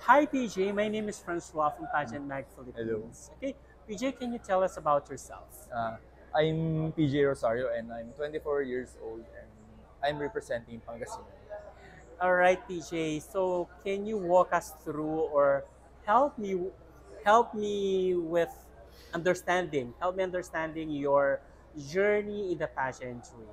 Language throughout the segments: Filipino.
Hi PJ, my name is Francois from Pageant Mag Philippines. Okay, PJ, can you tell us about yourself? Uh, I'm PJ Rosario and I'm 24 years old and I'm representing Pangasinan. All right, PJ. So can you walk us through or help me help me with help me understanding your journey in the pageantry?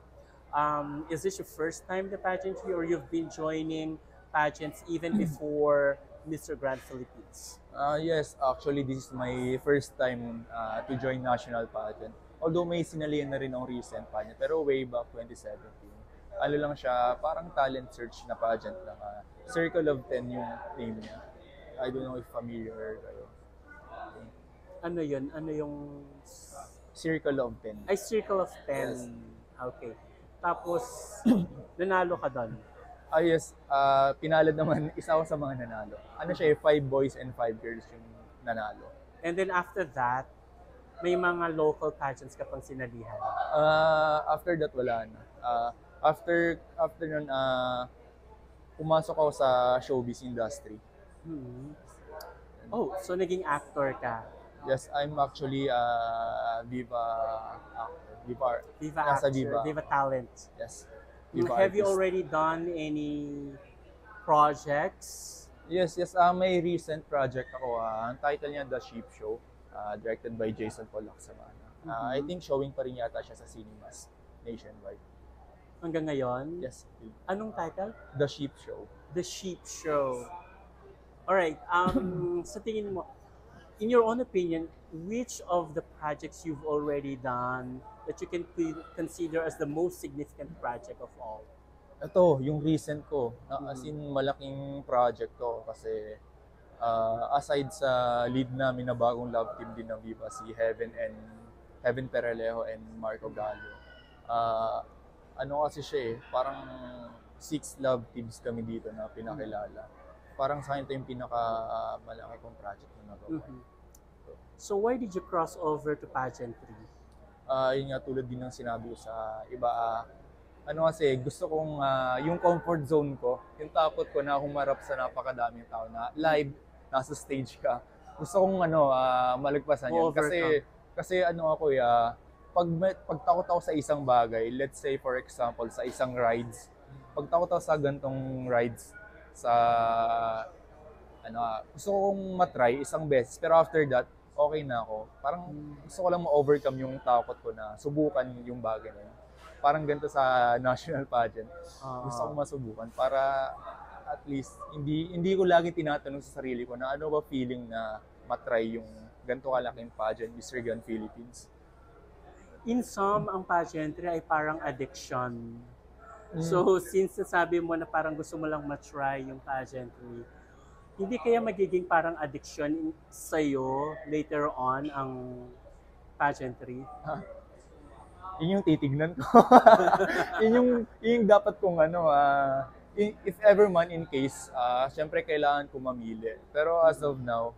Is this your first time in the pageantry, or you've been joining pageants even before Mr. Grand Philippines? Yes, actually this is my first time to join national pageant. Although may sinalihan na rin akong recent pageant, pero way back 2017. Ano lang siya, parang talent search na pageant lang. Circle of 10 yung name niya. I don't know if familiar kayo. Ano yun? Ano yung... Circle of 10. Ay, Circle of 10. Yes. Okay. Tapos, nanalo ka doon. Yes, pinalad naman, isa ako sa mga nanalo. Ano siya, 5 boys and 5 girls yung nanalo. And then after that, may mga local pageants ka pang sinalihan. After that, wala na. After nun, pumasok ako sa showbiz industry. Hmm. Oh, so naging actor ka. Yes, I'm actually Viva actor. Viva Nasa actor, Viva talent. Yes. Have you artist. already done any projects? Yes. May recent project ako. Ang title niya, The Sheep Show. Directed by Jason Paul Lacsamana. I think showing pa rin yata siya sa cinemas nationwide. Hanggang ngayon? Yes. Anong title? The Sheep Show. The Sheep Show. Alright, sa tingin mo, in your own opinion, which of the projects you've already done that you can consider as the most significant project of all? Ito, yung recent ko. As in, malaking project to kasi aside sa lead namin na bagong love team din ng Viva, si Heaven Perelejo and Marco Gallo. Ano kasi siya parang 6 love teams kami dito na pinakilala. Parang sa akin ito yung pinaka-malaki kong project na nagawa. So why did you cross over to pageantry? Yun nga, tulad din ng sinabi ko sa iba, ano kasi, gusto kong yung comfort zone ko, yung takot ko na humarap sa napakadaming tao na live, nasa stage ka. Gusto kong malagpasan yan. Kasi ano ako, pag takot ako sa isang bagay, let's say for example, sa isang rides, pag takot ako sa gantong rides, gusto kong matry isang beses, pero after that, okay na ako. Parang gusto ko lang ma-overcome yung takot ko na subukan yung bagay na yun. Parang ganito sa national pageant. Gusto kong masubukan para at least hindi ko lagi tinatanong sa sarili ko na ano ba feeling na matry yung ganito kalaking pageant, Mr. Grand Philippines. In some, ang pageantry ay parang addiction. So, since nasabi mo na parang gusto mo lang matry yung pageantry, hindi kaya magiging parang addiction sa'yo later on ang pageantry? Yun yung titignan ko. yun yung dapat kong if ever man in case, syempre kailangan ko mamili. Pero as of now,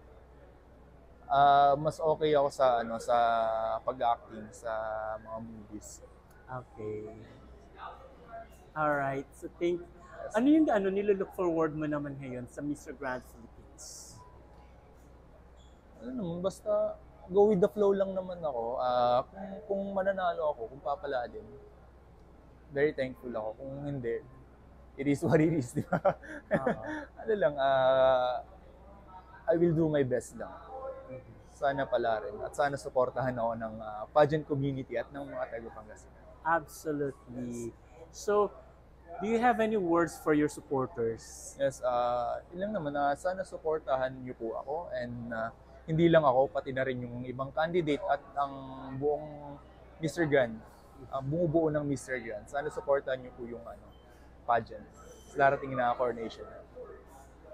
mas okay ako sa pag-acting sa mga movies. Okay. Alright. So ano yung nilo-look forward mo naman ngayon sa Mr. Grand Philippines? Ano naman, basta go with the flow lang naman ako. Kung mananalo ako, kung papaladin, very thankful ako. Kung hindi, it is what it is, di ba? Ano lang, I will do my best lang. Sana pala rin. At sana supportahan ako ng pageant community at ng mga taga-Pangasinan. Absolutely. So, do you have any words for your supporters? Yes, ilang naman na sana supportahan niyo po ako and hindi lang ako, pati na rin yung ibang candidate at ang buong Mr. Grand, bumubuo ng Mr. Grand. Sana supportahan niyo po yung pageant. Darating na coronation.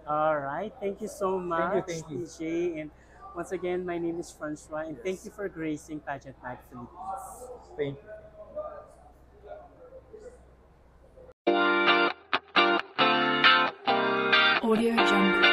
Alright, thank you so much, thank you. PJ. And once again, my name is Francois and thank you for gracing Pageant Mag Philippines. Thank you. Audio Jungle.